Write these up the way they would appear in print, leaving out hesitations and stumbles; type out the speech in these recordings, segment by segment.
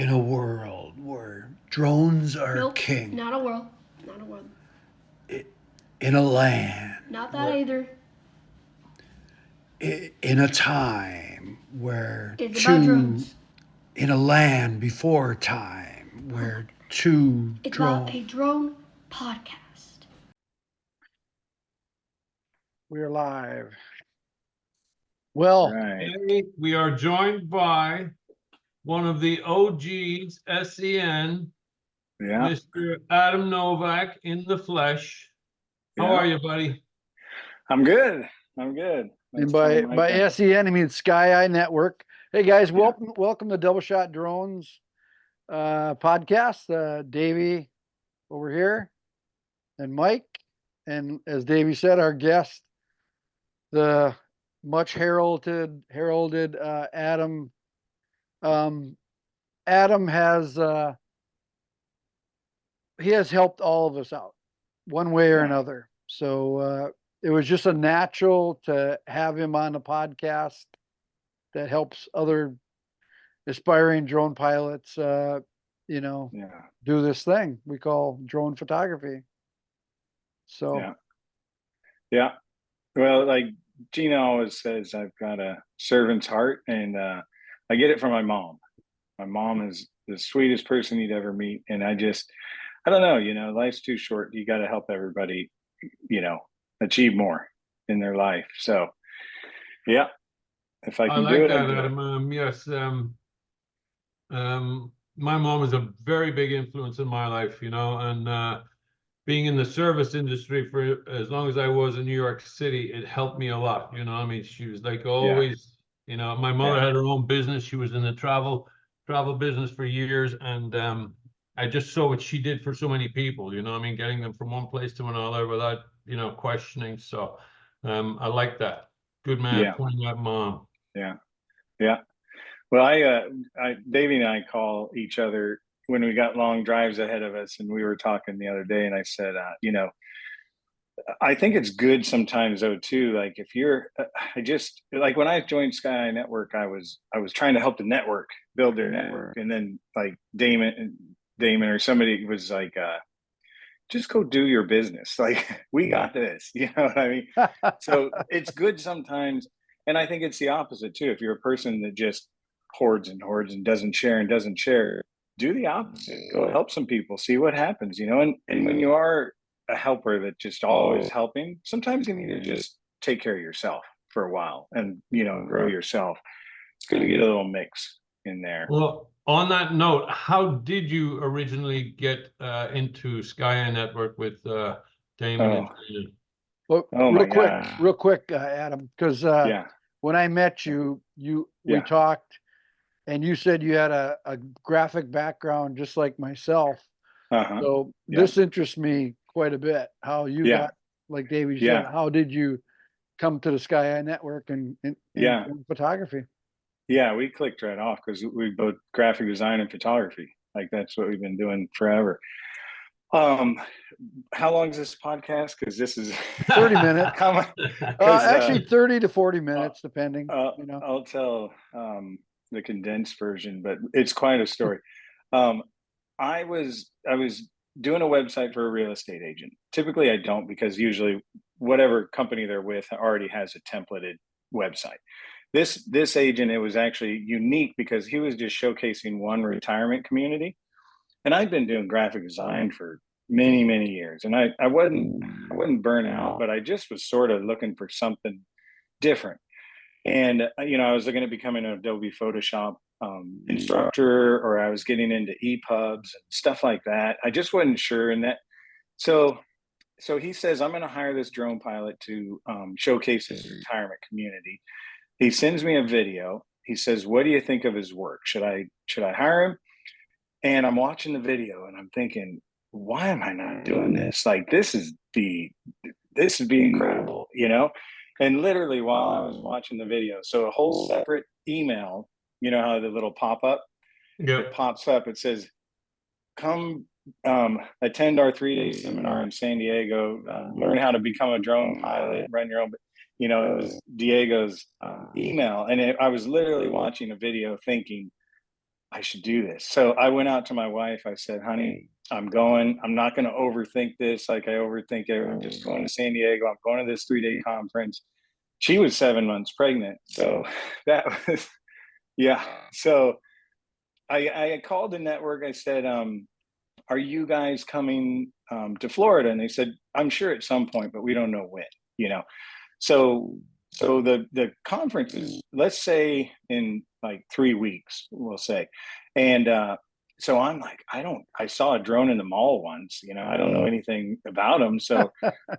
in a world where drones are Nope, king, not a world. Not a world. in a land Not that where, either. in a time where It's about two, drones. in a land before time Oh my where god. two It's about drone. a drone podcast. We are live. Well, Right. Today, we are joined by one of the OGs, SEN, Yeah. Mr. Adam Novak in the flesh. How Yeah. are you, buddy? I'm good. I'm good. and Thanks for by inviting me. SEN, I mean Sky Eye Network. Hey guys, Yeah. welcome to Double Shot Drones podcast. Davy over here and Mike. And as Davy said, our guest, the much heralded Adam. Adam has he has helped all of us out one way or Yeah. another. So it was just a natural to have him on the podcast that helps other aspiring drone pilots, Yeah. do this thing we call drone photography. So Yeah. Yeah. Well, like Gina always says, I've got a servant's heart, and I get it from my mom. My mom is the sweetest person you'd ever meet. And I don't know, life's too short. You got to help everybody, achieve more in their life. So, yeah, if I I can like do it, I that, do it. Adam. Yes, my mom was a very big influence in my life, and being in the service industry for as long as I was in New York City, it helped me a lot. I mean, she was like always, my mother Yeah. had her own business. She was in the travel business for years, and I just saw what she did for so many people, I mean, getting them from one place to another without, questioning. So I like that. Good man, Yeah. pointing out mom. Yeah. Yeah. Well, Davey and I call each other when we got long drives ahead of us, and we were talking the other day, and I said, I think it's good sometimes though too. Like if you're, I just like when I joined Sky Network, I was trying to help the network build their network, and then like Damon or somebody was like, just go do your business. Like we got this, you know what I mean? So it's good sometimes. And I think it's the opposite too. If you're a person that just hoards and hoards and doesn't share, do the opposite. Go help some people, see what happens, and when you are a helper that just always helping, sometimes you need to just take care of yourself for a while and, grow yourself. It's good to get a little mix in there. Well, on that note, how did you originally get into Sky Network with Damon and Oh, Gina? well, oh my gosh. real quick, Adam, because Yeah. when I met you, we Yeah. talked, and you said you had a graphic background just like myself. Uh-huh. So Yeah. this interests me quite a bit. How you Yeah. got, like Davey said, Yeah. how did you come to the Sky Eye Network and Yeah. photography? Yeah, we clicked right off because we both graphic design and photography. Like that's what we've been doing forever. How long is this podcast? Because this is 30 minutes. how much? Actually 30 to 40 minutes, depending. I'll tell the condensed version, but it's quite a story. I was doing a website for a real estate agent. Typically, I don't because usually whatever company they're with already has a templated website. This agent, it was actually unique because he was just showcasing one retirement community, and I'd been doing graphic design for many years, and I wouldn't burn out, but I just was sort of looking for something different. And I was looking at becoming an Adobe Photoshop instructor, or I was getting into EPUBs and stuff like that. I just wasn't sure, and that so he says, I'm going to hire this drone pilot to showcase his retirement community. He sends me a video. He says, what do you think of his work? Should I hire him? And I'm watching the video and I'm thinking, why am I not doing this? Like this would be incredible, And literally while I was watching the video, so a whole separate email, how the little pop-up, Yep. it pops up, it says, come attend our 3-day seminar in San Diego, learn how to become a drone pilot, run your own, it was Diego's email. And I was literally watching a video thinking, I should do this. So I went out to my wife. I said, honey, I'm going. I'm not going to overthink this. Like I overthink it. I'm just going to San Diego. I'm going to this 3-day conference. She was 7 months pregnant. So that was, yeah. So I called the network. I said, are you guys coming to Florida? And they said, I'm sure at some point, but we don't know when, you know. So the conference is, let's say in like 3 weeks, we'll say. And so I'm like, I saw a drone in the mall once, you know, I don't know anything about them. So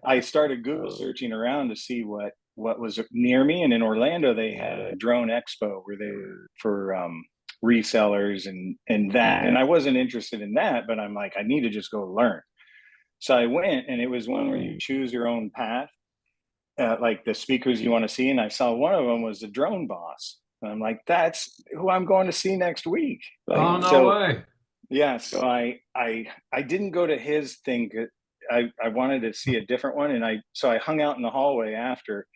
I started Google searching around to see what was near me. And in Orlando, they had a drone expo where they were for resellers and that. And I wasn't interested in that, but I'm like, I need to just go learn. So I went, and it was one where you choose your own path. Like the speakers you want to see, and I saw one of them was the drone boss. And I'm like, that's who I'm going to see next week. Like, Oh, no way. Yeah, so I didn't go to his thing. I wanted to see a different one, and I hung out in the hallway after,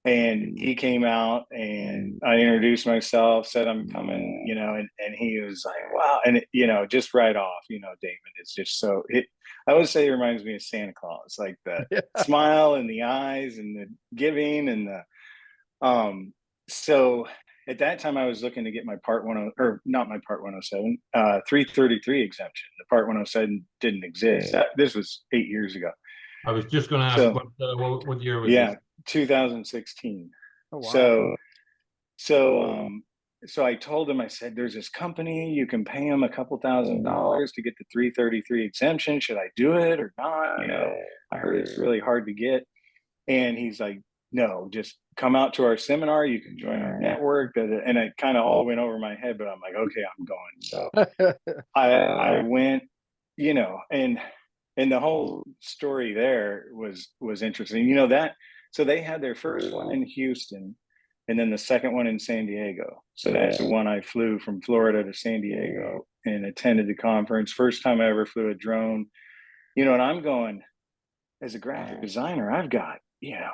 and he came out, and I introduced myself, said I'm coming, you know, and he was like, wow, and it, you know, just right off, you know, David is just so I would say it reminds me of Santa Claus, like the smile and the eyes and the giving and the so at that time I was looking to get my part 10, or not my part 107, 333 exemption. The part 107 didn't exist. This was 8 years ago. I was just going to ask what year was this? 2016. Oh, wow. So I told him, I said, there's this company, you can pay them a couple $1,000s to get the 333 exemption. Should I do it or not? You know, I heard it's really hard to get. And he's like, no, just come out to our seminar. You can join our network. And it kind of all went over my head, but I'm like, okay, I'm going. So I went, you know, and the whole story there was interesting. You know, that, so they had their first one in Houston, and then the second one in San Diego. So that's the one I flew from Florida to San Diego and attended the conference. First time I ever flew a drone, you know, and I'm going, as a graphic designer, I've got, you know,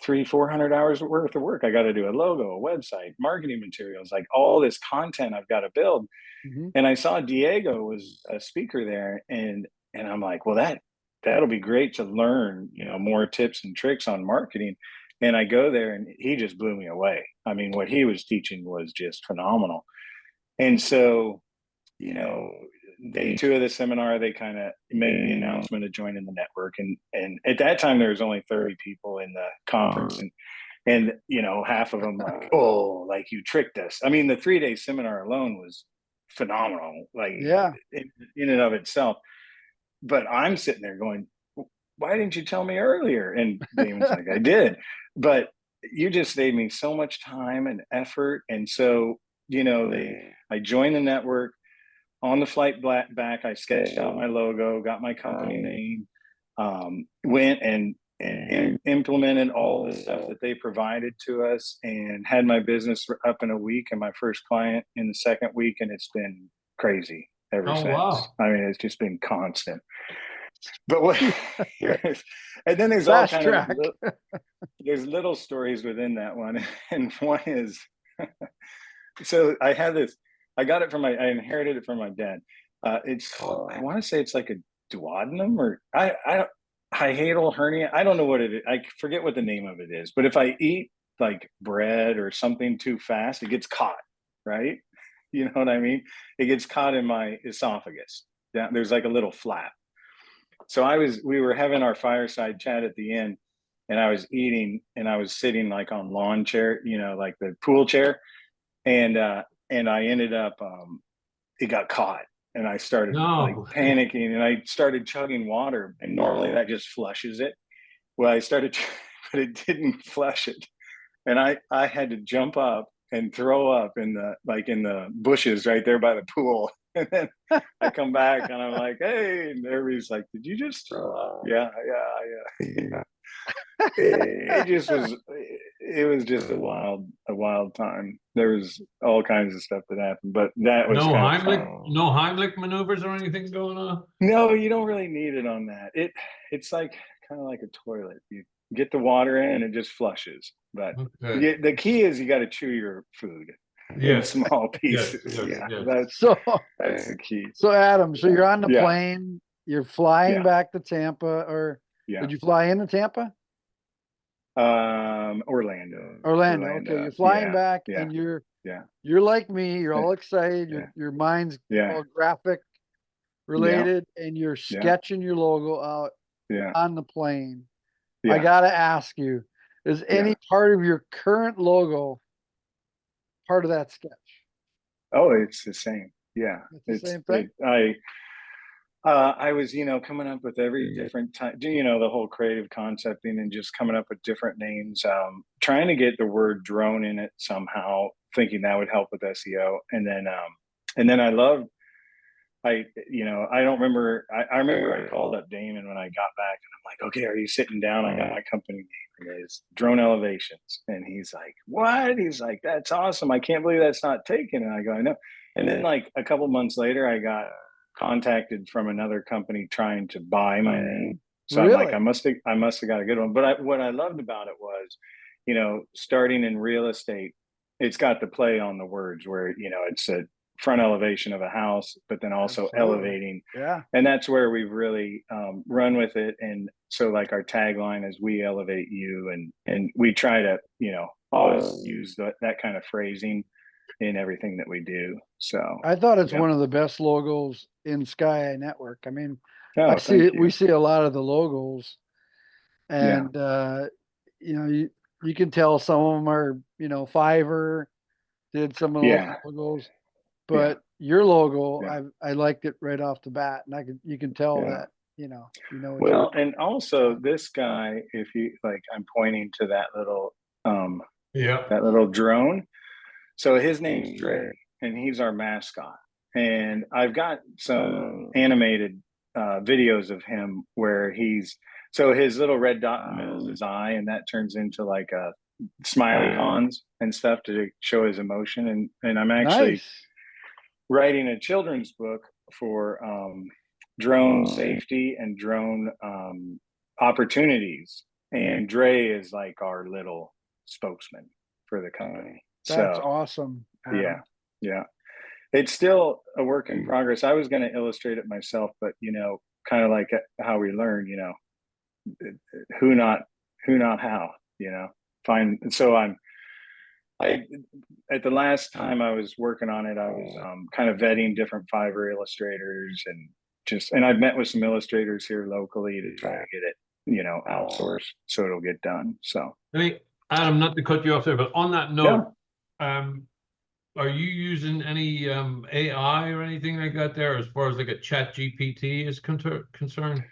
300-400 hours worth of work. I got to do a logo, a website, marketing materials, like all this content I've got to build. Mm-hmm. And I saw Diego was a speaker there, and I'm like, well, that'll be great to learn, you know, more tips and tricks on marketing. And I go there, and he just blew me away. I mean, what he was teaching was just phenomenal. And so, you know, day 2 of the seminar, they kind of made the announcement of joining the network. And at that time, there was only 30 people in the conference. And you know, half of them like, oh, like you tricked us. I mean, the 3-day seminar alone was phenomenal, like in and of itself. But I'm sitting there going, why didn't you tell me earlier? And Damon's like, I did. But you just saved me so much time and effort. And so, you know, I joined the network. On the flight back, I sketched out my logo, got my company name, went and implemented all the stuff that they provided to us, and had my business up in a week, and my first client in the second week. And it's been crazy ever since. Wow. I mean, it's just been constant. But what? And then there's fast all kind of there's little stories within that one, and one is so I had this. I got it I inherited it from my dad. It's called, I want to say it's like a duodenum, or hiatal hernia. I don't know what it is. I forget what the name of it is. But if I eat like bread or something too fast, it gets caught, right? You know what I mean? It gets caught in my esophagus. There's like a little flap. So we were having our fireside chat at the end, and I was eating, and I was sitting like on lawn chair, you know, like the pool chair. And I ended up, it got caught, and I started like panicking, and I started chugging water, and normally that just flushes it. Well, I started, but it didn't flush it. And I had to jump up and throw up in the bushes right there by the pool. And then I come back, and I'm like, hey, and everybody's like, did you just throw up? Yeah. It was just a wild time. There was all kinds of stuff that happened, but that was no Heimlich maneuvers or anything going on. No, you don't really need it on that. It's like kind of like a toilet. You get the water in, and it just flushes. But the key is you got to chew your food. in Yes. small Yes, pieces. yes, Yeah, yes. that's the key. So Adam, so you're on the Yeah. plane, you're flying Yeah. back to Tampa, or Yeah. did you fly into Tampa? Orlando. Orlando. Okay, you're flying Yeah. back Yeah. and you're Yeah. like me, you're all excited, Yeah. your mind's Yeah. all graphic related, and you're Yeah. sketching your logo out Yeah. on the plane. I Yeah. gotta ask you, is any part of your current logo part of that sketch? Oh, it's the same. Yeah. It's the same thing? I was, coming up with every different time, the whole creative concepting and just coming up with different names, trying to get the word drone in it somehow, thinking that would help with SEO. And then I don't remember. I remember I called up Damon when I got back and I'm like, okay, are you sitting down? I got my company name. It is Drone Elevations. And he's like, what? He's like, that's awesome. I can't believe that's not taken. And I go, I know. And then like a couple months later, I got contacted from another company trying to buy my name. So I'm like, Really? I must have got a good one. But what I loved about it was, starting in real estate, it's got the play on the words where, it's a front elevation of a house, but then also Absolutely. elevating. Yeah. And that's where we've really run with it. And so like our tagline is "We elevate you," and we try to always use that kind of phrasing in everything that we do. So I thought it's one of the best logos in Sky Network. I mean, oh, thank you. we see a lot of the logos, Yeah. and you can tell some of them are Fiverr did some of those logos, but your logo, I liked it right off the bat, and you can tell that you know what well, and also this guy, if you like, I'm pointing to that little that little drone. So his name's Dre, and he's our mascot. And I've got some animated videos of him where so his little red dot in the middle is his eye, and that turns into like a smiley cons and stuff to show his emotion. And I'm actually writing a children's book for drone safety and drone opportunities. And Dre is like our little spokesman for the company. That's awesome. Adam. Yeah. It's still a work in progress. I was going to illustrate it myself, but kind of like how we learn, who not how, fine. So at the last time I was working on it, I was kind of vetting different Fiverr illustrators and I've met with some illustrators here locally to try to get it, outsourced so it'll get done. So I mean, Adam, not to cut you off there, but on that note, are you using any AI or anything like that there as far as like a chat GPT is concerned?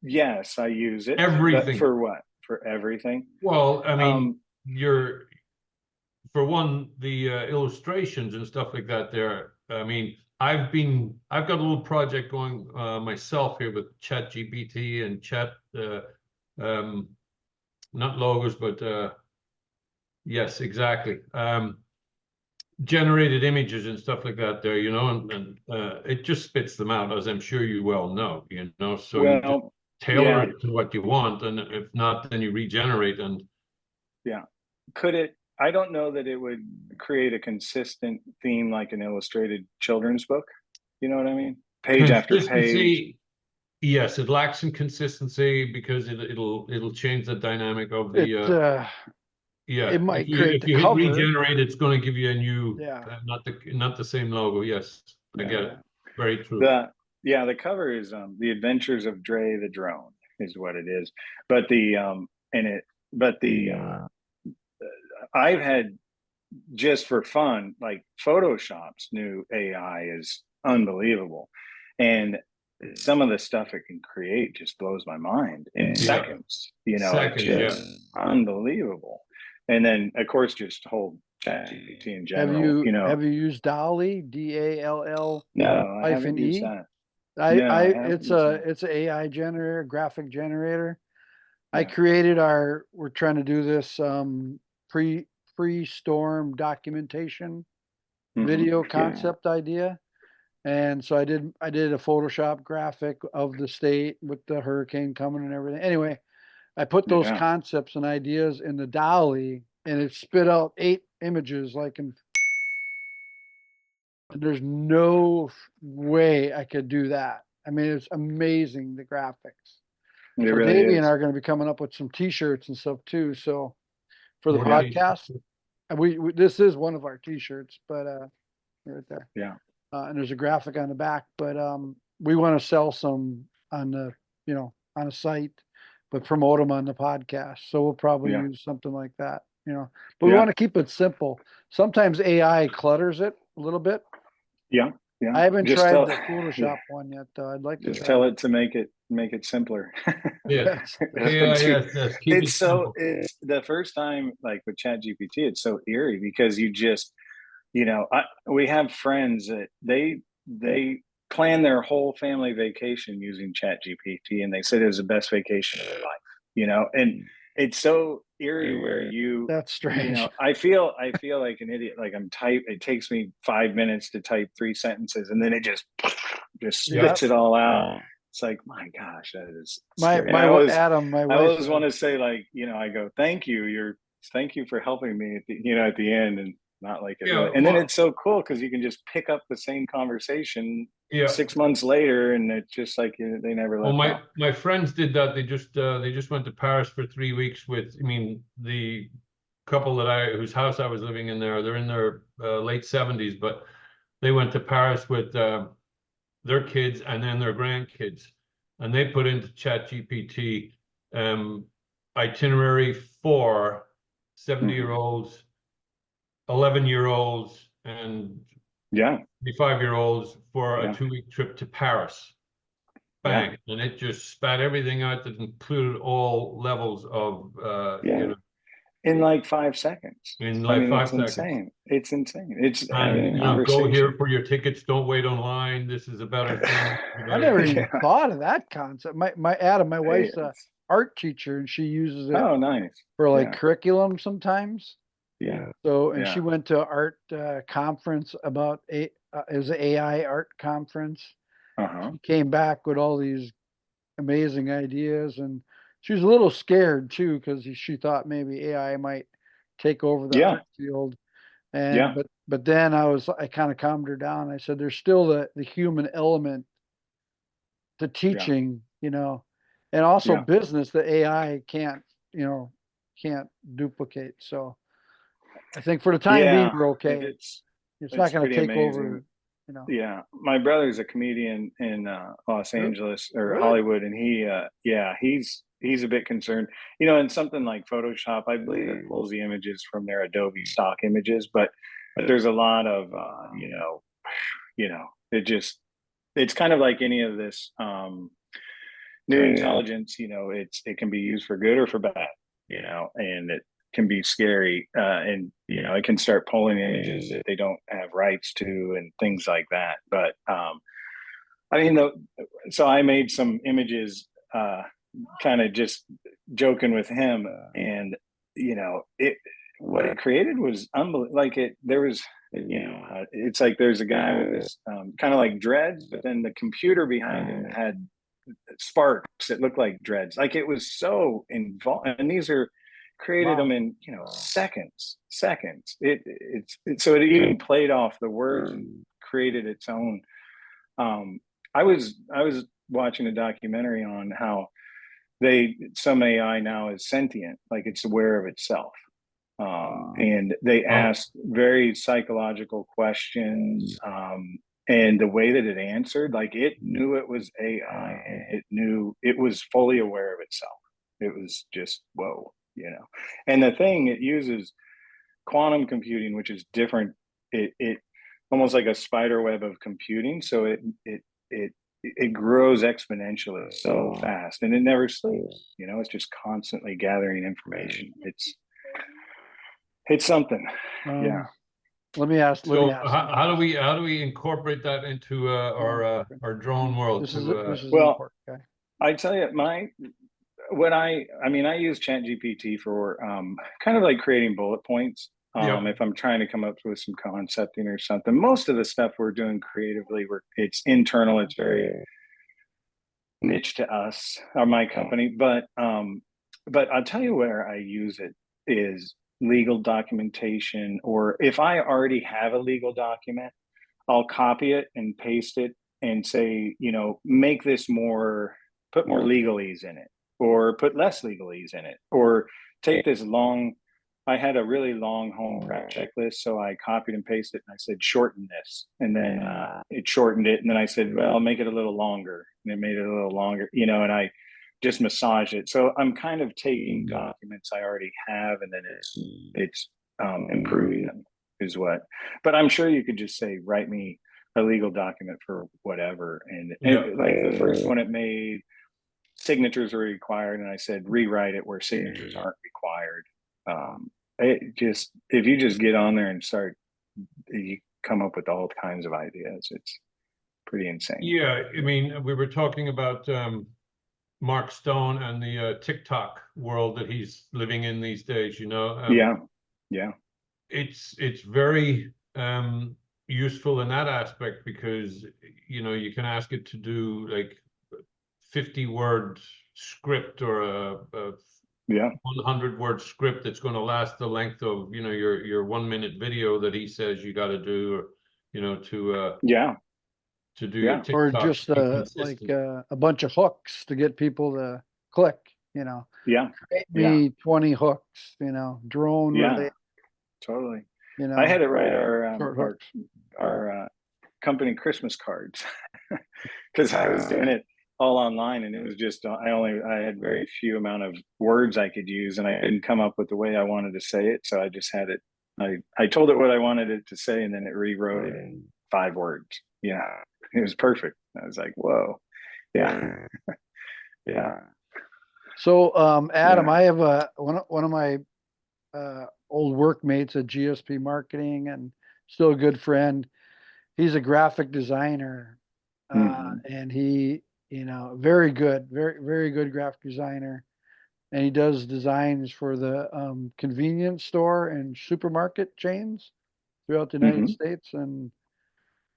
Yes, I use it. Everything. For what? For everything? Well, I mean, for one, the illustrations and stuff like that there, I mean, I've got a little project going myself here with chat GPT and chat, not logos, but yes, exactly. Generated images and stuff like that there, and it just spits them out, as I'm sure you well know, so you just tailor it to what you want, and if not, then you regenerate. And I don't know that it would create a consistent theme like an illustrated children's book. You know what I mean? Page after page. Yes, it lacks in consistency because it'll change the dynamic of the it might if create you the cover. Regenerate, it's going to give you a new not the same logo. Yes, I get it. Very true. The cover is The Adventures of Dre the Drone is what it is. But I've had, just for fun, like Photoshop's new AI is unbelievable, and some of the stuff it can create just blows my mind in seconds. It's just unbelievable. And then, of course, just whole ChatGPT in general. Have you used DALL-E? DALL? No, I haven't used that. It's an AI generator, graphic generator. I created we're trying to do this pre-storm documentation video concept idea. And so I did a Photoshop graphic of the state with the hurricane coming and everything. Anyway, I put those concepts and ideas in the DALL-E, and it spit out 8 images like in. There's no way I could do that. I mean, it's amazing, the graphics. It So really Davey is. and I are going to be coming up with some T-shirts and stuff too. So for the What are you- podcast, and we this is one of our T-shirts, but right there. Yeah. And there's a graphic on the back, but we want to sell some on the on a site, but promote them on the podcast. So we'll probably Yeah. use something like that, But we Yeah. want to keep it simple. Sometimes AI clutters it a little bit. Yeah. Yeah. I haven't Just tried tell- the Photoshop one yet, though. I'd like to Just try tell it. it to make it simpler. Yeah. That's- Yes. Keep it It's so simple. it's the first time, like with ChatGPT, it's so eerie because you just, we have friends that they plan their whole family vacation using ChatGPT, and they said it was the best vacation of their life. And it's so eerie where That's strange. I feel like an idiot. Like it takes me 5 minutes to type 3 sentences, and then it just spits it all out. It's like, my gosh, that is scary. My Adam, my I wife. always want to say, like, I go, thank you for helping me at the end, and not like it. Yeah, really. And then it's so cool because you can just pick up the same conversation 6 months later, and it's just like they never left. Well, my friends did that. They just went to Paris for 3 weeks with, the couple whose house I was living in there. They're in their late 70s, but they went to Paris with their kids and then their grandkids, and they put into ChatGPT itinerary for 70-year-olds, 11-year-olds, and 25-year-olds for a 2-week trip to Paris. Bang. And it just spat everything out that included all levels of in like 5 seconds. In like 5 seconds. Insane. It's insane. It's go here for your tickets. Don't wait online. This is a better thing. I never even thought of that concept. My wife's a art teacher, and she uses it. Oh, nice. For like curriculum sometimes. Yeah. So she went to art conference about it was an AI art conference. She came back with all these amazing ideas, and she was a little scared too because she thought maybe AI might take over the art field. And but then I kind of calmed her down. I said there's still the human element to teaching, and also business that AI can't duplicate. So I think for the time being we're okay. It's not going to take over. Yeah, my brother's a comedian in Los Angeles or Hollywood, and he's a bit concerned. In something like Photoshop, I believe it pulls the images from their Adobe stock images, but there's a lot of it's kind of like any of this new intelligence. It can be used for good or for bad. And it can be scary, and it can start pulling images that they don't have rights to and things like that. But so I made some images, kind of just joking with him, and what it created was unbelievable. Like it's like there's a guy with this kind of like dreads, but then the computer behind him had sparks that looked like dreads. Like it was so involved, and these are created them in seconds. So it even played off the words and created its own. I was watching a documentary on how some AI now is sentient, like it's aware of itself, and they asked very psychological questions, and the way that it answered, like it knew it was AI, and it knew it was fully aware of itself. It was just whoa. And the thing, it uses quantum computing, which is different. It almost like a spider web of computing. So it grows exponentially so fast, and it never sleeps. It's just constantly gathering information. It's something. Let me ask. How do we incorporate that into our drone world? This is important. Okay. I tell you, I use ChatGPT for kind of like creating bullet points. If I'm trying to come up with some concepting or something. Most of the stuff we're doing creatively, it's internal. It's very niche to us or my company. But I'll tell you where I use it is legal documentation, or if I already have a legal document, I'll copy it and paste it and say, make this more, put more legalese in it, or put less legalese in it, or take this long, I had a really long home prep checklist, so I copied and pasted and I said, shorten this. And then it shortened it. And then I said, well, I'll make it a little longer. And it made it a little longer, and I just massage it. So I'm kind of taking documents I already have, and then it's improving them is what. But I'm sure you could just say, write me a legal document for whatever. And like the first one, it made signatures are required, and I said rewrite it where signatures aren't required. If you just get on there and start, you come up with all kinds of ideas. It's pretty insane. Yeah, I mean, we were talking about Mark Stone and the TikTok world that he's living in these days. Yeah. It's very useful in that aspect, because you can ask it to do like 50-word script or a 100-word script that's going to last the length of your 1-minute video that he says you got to do, or to do your TikTok, or just like a bunch of hooks to get people to click. Create me 20 hooks. Drone related. Totally. I had to write our company Christmas cards because I was doing it all online, and it was just I had very few amount of words I could use, and I didn't come up with the way I wanted to say it, so I just had it. I told it what I wanted it to say, and then it rewrote it in 5 words. Yeah, it was perfect. I was like, whoa, yeah. So, Adam, I have one of my old workmates at GSP Marketing, and still a good friend. He's a graphic designer, and he, very good, very, very good graphic designer. And he does designs for the convenience store and supermarket chains throughout the United States. And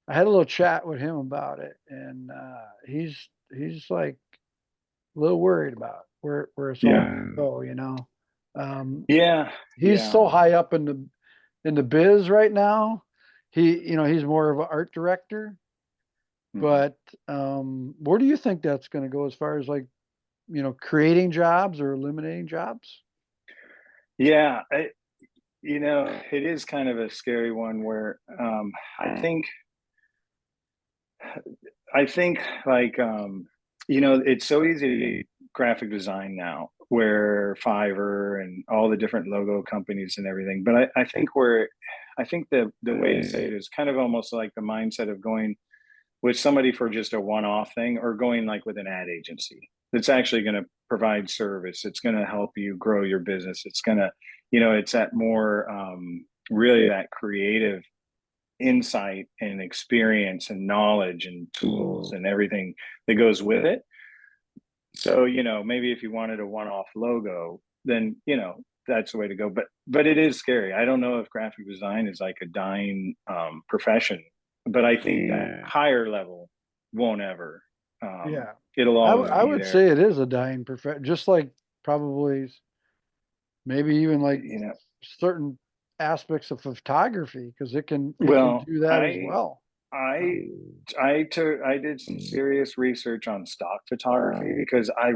I had a little chat with him about it, and he's like a little worried about where it's all going to go. He's so high up in the biz right now. He's more of an art director. But where do you think that's going to go as far as like, creating jobs or eliminating jobs? Yeah, it is kind of a scary one where I think like it's so easy to get graphic design now, where Fiverr and all the different logo companies and everything. But I think the way to say it is kind of almost like the mindset of going with somebody for just a one-off thing, or going like with an ad agency that's actually going to provide service. It's going to help you grow your business. It's going to, it's that more really that creative insight and experience and knowledge and tools and everything that goes with it. So, maybe if you wanted a one-off logo, then, that's the way to go. But it is scary. I don't know if graphic design is like a dying profession, but I think that higher level won't ever. It'll always I would say it is a dying profession, just like probably maybe even like certain aspects of photography, because it can do that as well. I did some serious research on stock photography, because I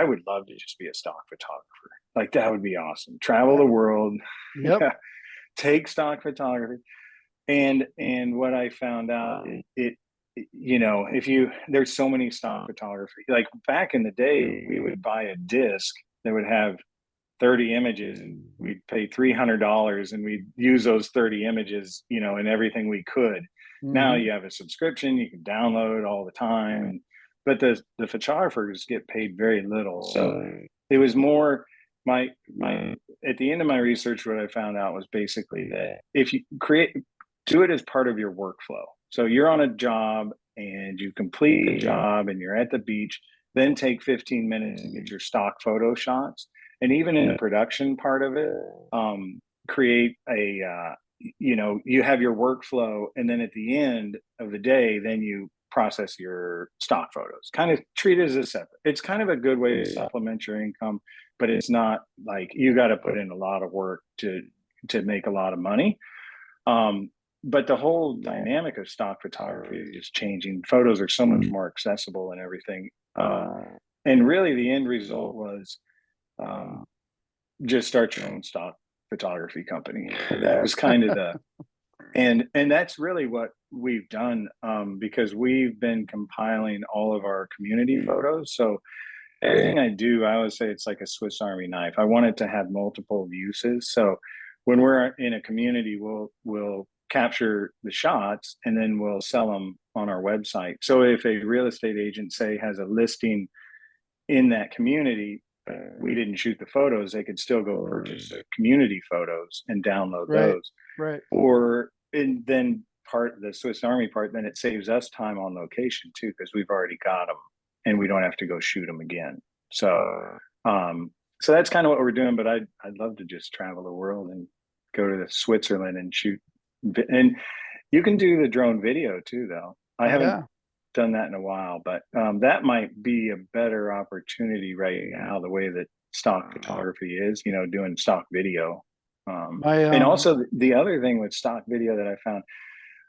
would love to just be a stock photographer. Like, that would be awesome. Travel the world, take stock photography. And what I found out, there's so many stock photography. Like back in the day, we would buy a disc that would have 30 images, and we'd pay $300, and we'd use those 30 images, in everything we could. Now you have a subscription, you can download all the time, but the photographers get paid very little. So it was more my at the end of my research, what I found out was basically that if you do it as part of your workflow. So you're on a job and you complete the job and you're at the beach, then take 15 minutes and get your stock photo shots. And even in the production part of it, create you have your workflow, and then at the end of the day, then you process your stock photos. Kind of treat it as a separate. It's kind of a good way to supplement your income, but it's not like you got to put in a lot of work to to make a lot of money. But the whole dynamic of stock photography is changing. Photos are so much more accessible and everything. And really the end result was just start your own stock photography company. That was kind of and that's really what we've done, because we've been compiling all of our community photos. So everything I do, I always say it's like a Swiss Army knife. I want it to have multiple uses. So when we're in a community, we'll capture the shots and then we'll sell them on our website. So if a real estate agent, say, has a listing in that community, we didn't shoot the photos, they could still go purchase the community photos and download those. Right. Or and then the Swiss Army part, then it saves us time on location too, because we've already got them and we don't have to go shoot them again. So so that's kind of what we're doing. But I'd love to just travel the world and go to Switzerland and shoot. And you can do the drone video too, though. I haven't done that in a while, but that might be a better opportunity right now, the way that stock photography is, doing stock video. And also the other thing with stock video that I found,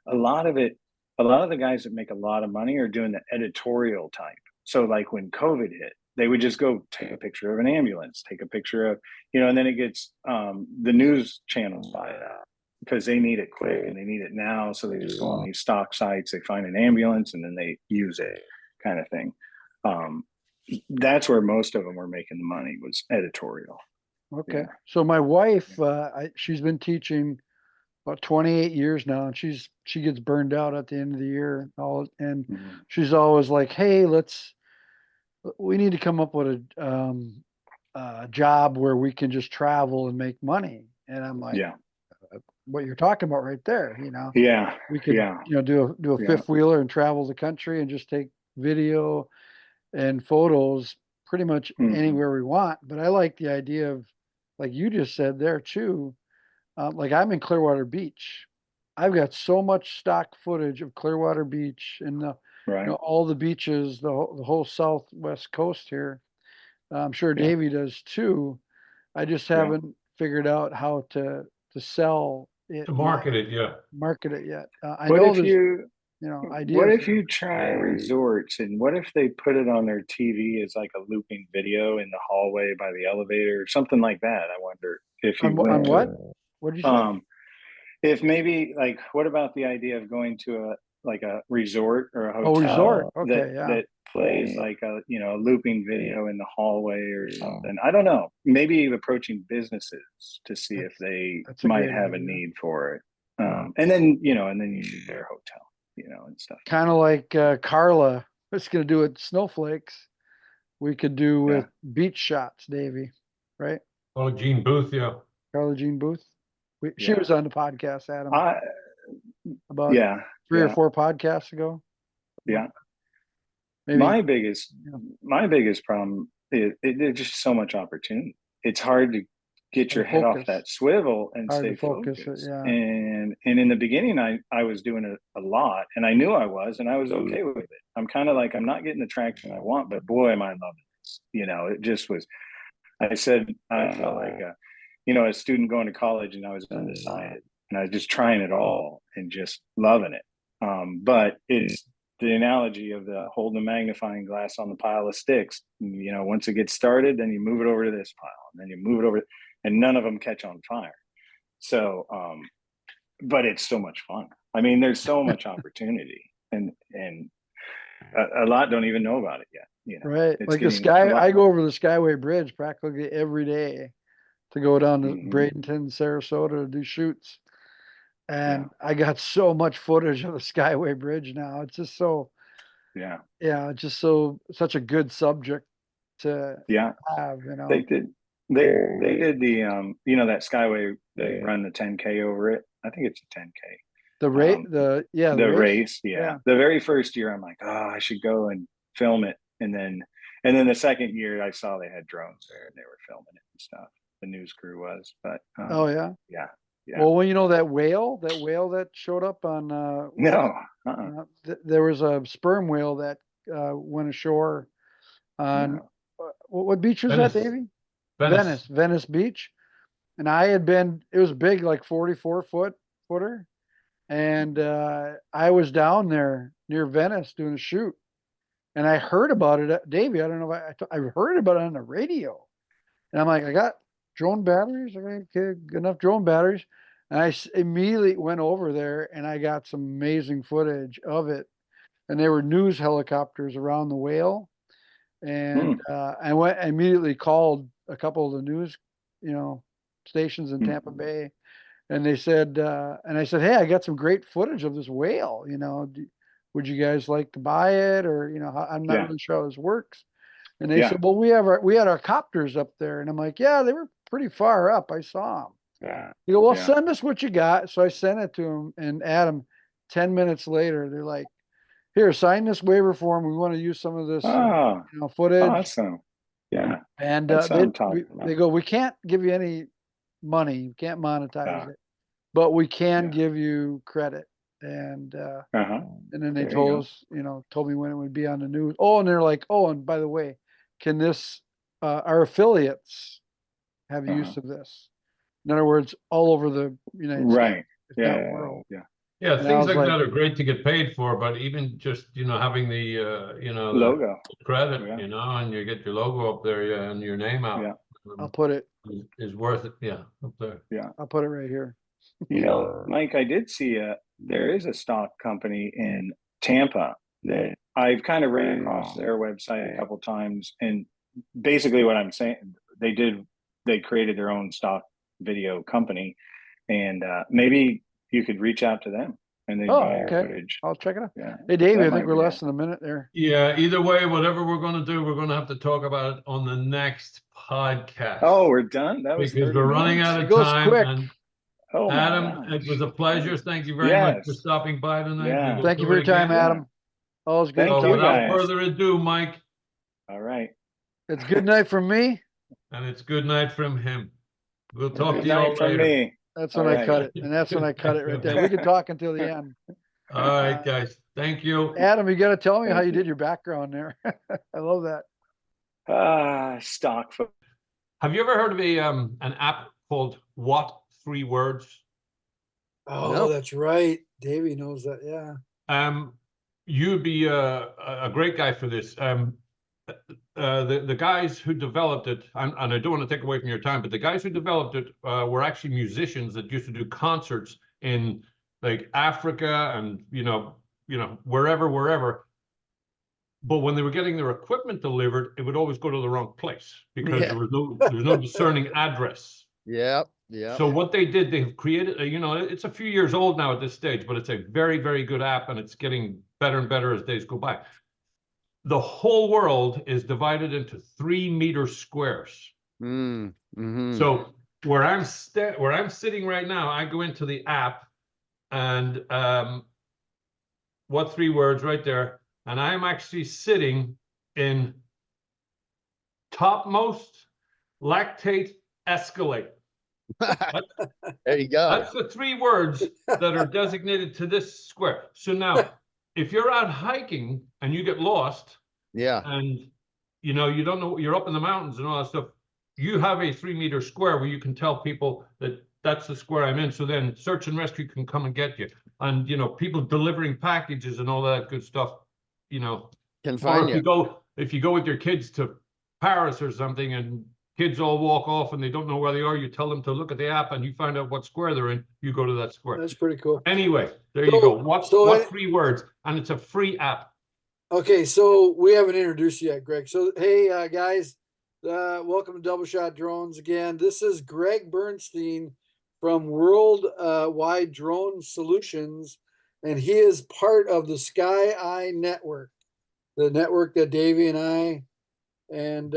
a lot of the guys that make a lot of money are doing the editorial type. So like when COVID hit, they would just go take a picture of an ambulance, take a picture of, and then it gets the news channels buy it out because they need it quick and they need it now. So they just go on these stock sites, they find an ambulance and then they use it, kind of thing. That's where most of them were making the money, was editorial. Okay. Yeah. So my wife, she's been teaching about 28 years now, and she gets burned out at the end of the year. And she's always like, hey, we need to come up with a job where we can just travel and make money. And I'm like, what you're talking about right there, we could, do a fifth wheeler and travel the country and just take video and photos pretty much anywhere we want. But I like the idea of, like you just said there too, like I'm in Clearwater Beach. I've got so much stock footage of Clearwater Beach and all the beaches, the whole southwest coast here. I'm sure Davey does too. I just haven't figured out how to sell it, to market it yet. I know there's ideas. What if you try resorts, and what if they put it on their TV as like a looping video in the hallway by the elevator or something like that? I wonder if you on what? What did you say? If maybe, like, what about the idea of going to a resort or a hotel? Oh, resort. Okay, that plays like a looping video in the hallway or something. I don't know. Maybe approaching businesses to see if they might have a need for it. And then you shoot their hotel, and stuff. Kind of like Carla was going to do with snowflakes. We could do with beach shots, Davey, right? Oh, Jean Booth, Carla Jean Booth. She was on the podcast, Adam. About 3 or 4 podcasts ago. Yeah. Maybe. My biggest problem is there's just so much opportunity. It's hard to get your head off that swivel and stay focused. And in the beginning, I was doing it a lot, and I knew I was, and I was okay with it. I'm kind of like, I'm not getting the traction I want, but boy, am I loving this. It just was. I felt like a student going to college, and I was undecided, and I was just trying it all and just loving it. But it's the analogy of holding a magnifying glass on the pile of sticks. Once it gets started, then you move it over to this pile, and then you move it over, and none of them catch on fire. So, but it's so much fun. I mean, there's so much opportunity, and a lot don't even know about it yet. Right. Like I go over the Skyway Bridge practically every day to go down to Bradenton, Sarasota to do shoots. And I got so much footage of the Skyway Bridge now. It's just so, it's just such a good subject to have, They did the, that Skyway, they run the 10K over it. I think it's a 10K. The race. The very first year, I'm like, I should go and film it. And then the second year I saw they had drones there and they were filming it and stuff. The news crew was, but yeah. Well, that whale that showed up on there was a sperm whale that went ashore on what beach was that, Davey? Venice Beach. and it was big, like 44-footer. And I was down there near Venice doing a shoot. And I heard about it, Davey. I don't know if I heard about it on the radio. And I'm like, I got drone batteries. I got enough drone batteries. And I immediately went over there and I got some amazing footage of it. And there were news helicopters around the whale. And I immediately called a couple of the news, stations in Tampa Bay. And they said, and I said, hey, I got some great footage of this whale. Would you guys like to buy it? Or, I'm not really sure how this works. And they said, well, we had our copters up there. And I'm like, yeah, they were pretty far up. I saw them. Yeah. They go, well, send us what you got. So I sent it to them. And Adam, 10 minutes later, they're like, here, sign this waiver form. We want to use some of this footage. Awesome. Yeah. And they go, we can't give you any money. You can't monetize it, but we can give you credit. And then they told us, told me when it would be on the news. Oh, and they're like, oh, and by the way, can this our affiliates have use of this? In other words, all over the United States, if not world. Yeah, things like that are great to get paid for, but even just having the logo credit, and you get your logo up there, and your name out. I'll put it is worth it. Up there. I'll put it right here. Mike, I did see there is a stock company in Tampa that I've kind of ran across their website a couple times, and basically what I'm saying, they created their own stock video company, and maybe you could reach out to them and they buy your footage. I'll check it out. Hey, Davey, I think we're less than a minute there. Yeah, either way, whatever we're going to do, we're going to have to talk about it on the next podcast. Oh, we're done? That was because we're running out of time. Quick. And Adam, it was a pleasure. Thank you very much for stopping by tonight. Yeah. Thank you for your time, Adam. Always good. So without further ado, Mike. All right. It's good night from me. And it's good night from him. We'll talk to you all later. Me. That's when I cut it. And that's when I cut it right there. We can talk until the end. All right, guys. Thank you. Adam, you got to tell me how you did your background there. I love that. Stock. Have you ever heard of an app called What 3 Words? Oh, no. That's right. Davey knows that. Yeah. You'd be a great guy for this. The guys who developed it, and I don't want to take away from your time, but the guys who developed it were actually musicians that used to do concerts in like Africa and wherever. But when they were getting their equipment delivered, it would always go to the wrong place because there was no discerning address. Yeah. So what they did, they've created, it's a few years old now at this stage, but it's a very, very good app, and it's getting better and better as days go by. The whole world is divided into 3-meter squares. So where I'm sitting right now, I go into the app, and What 3 Words right there, and I'm actually sitting in topmost lactate escalate. There you go. That's the 3 words that are designated to this square. So now, if you're out hiking and you get lost, and you don't know, you're up in the mountains and all that stuff, you have a 3-meter square where you can tell people that that's the square I'm in. So then search and rescue can come and get you. And people delivering packages and all that good stuff, can find you. If you go with your kids to Paris or something, and kids all walk off and they don't know where they are, you tell them to look at the app and you find out what square they're in, you go to that square. That's pretty cool. Anyway, there you go. What 3 words? And it's a free app. Okay, so we haven't introduced you yet, Greg. So, hey, guys, welcome to Double Shot Drones again. This is Greg Bernstein from Worldwide Drone Solutions, and he is part of the Sky Eye Network, the network that Davey and I and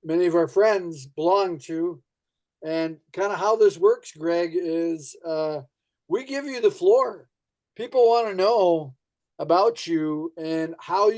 many of our friends belong to. And kind of how this works, Greg, is we give you the floor. People want to know about you and how you